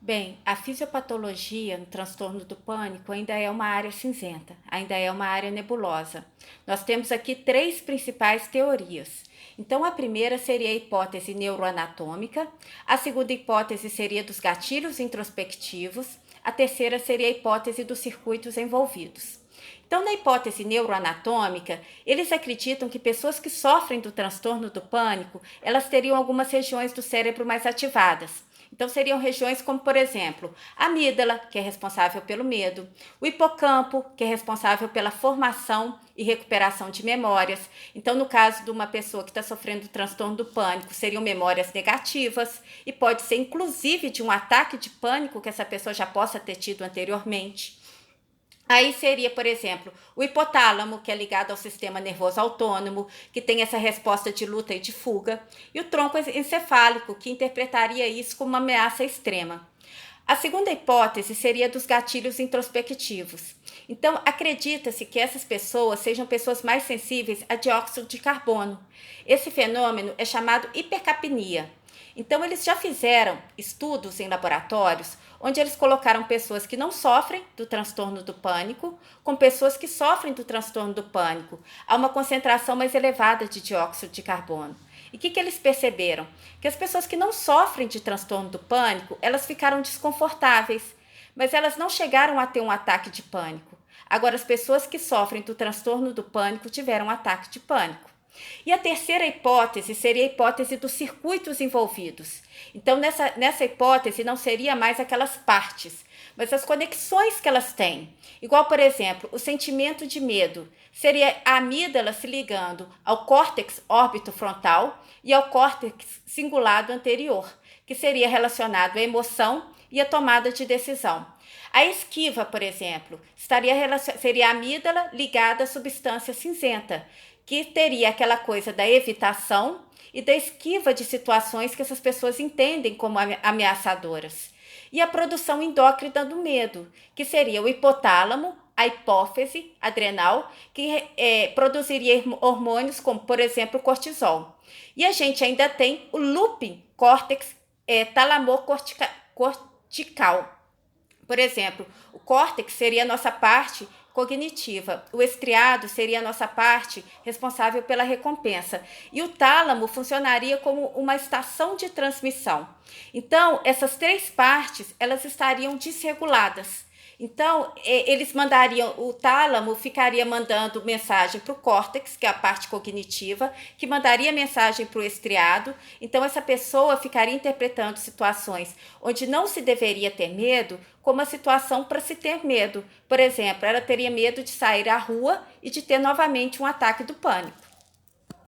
Bem, a fisiopatologia no transtorno do pânico ainda é uma área cinzenta, ainda é uma área nebulosa. Nós temos aqui três principais teorias. Então, a primeira seria a hipótese neuroanatômica, a segunda hipótese seria dos gatilhos introspectivos, a terceira seria a hipótese dos circuitos envolvidos. Então, na hipótese neuroanatômica, eles acreditam que pessoas que sofrem do transtorno do pânico, elas teriam algumas regiões do cérebro mais ativadas. Então, seriam regiões como, por exemplo, a amígdala, que é responsável pelo medo, o hipocampo, que é responsável pela formação e recuperação de memórias. Então, no caso de uma pessoa que está sofrendo do transtorno do pânico, seriam memórias negativas e pode ser inclusive de um ataque de pânico que essa pessoa já possa ter tido anteriormente. Aí seria, por exemplo, o hipotálamo, que é ligado ao sistema nervoso autônomo, que tem essa resposta de luta e de fuga, e o tronco encefálico, que interpretaria isso como uma ameaça extrema. A segunda hipótese seria dos gatilhos introspectivos. Então, acredita-se que essas pessoas sejam pessoas mais sensíveis a dióxido de carbono. Esse fenômeno é chamado hipercapnia. Então, eles já fizeram estudos em laboratórios onde eles colocaram pessoas que não sofrem do transtorno do pânico com pessoas que sofrem do transtorno do pânico a uma concentração mais elevada de dióxido de carbono. E o que eles perceberam? Que as pessoas que não sofrem de transtorno do pânico, elas ficaram desconfortáveis, mas elas não chegaram a ter um ataque de pânico. Agora, as pessoas que sofrem do transtorno do pânico tiveram um ataque de pânico. E a terceira hipótese seria a hipótese dos circuitos envolvidos. Então, nessa hipótese, não seria mais aquelas partes, mas as conexões que elas têm. Igual, por exemplo, o sentimento de medo seria a amígdala se ligando ao córtex órbito-frontal e ao córtex cingulado anterior, que seria relacionado à emoção e à tomada de decisão. A esquiva, por exemplo, seria a amígdala ligada à substância cinzenta, que teria aquela coisa da evitação e da esquiva de situações que essas pessoas entendem como ameaçadoras. E a produção endócrina do medo, que seria o hipotálamo, a hipófise adrenal, que produziria hormônios como, por exemplo, o cortisol. E a gente ainda tem o looping córtex cortical. Por exemplo, o córtex seria a nossa parte cognitiva, o estriado seria a nossa parte responsável pela recompensa e o tálamo funcionaria como uma estação de transmissão. Então, essas três partes, elas estariam desreguladas. Então, eles mandariam, o tálamo ficaria mandando mensagem para o córtex, que é a parte cognitiva, que mandaria mensagem para o estriado. Então, essa pessoa ficaria interpretando situações onde não se deveria ter medo como a situação para se ter medo. Por exemplo, ela teria medo de sair à rua e de ter novamente um ataque do pânico.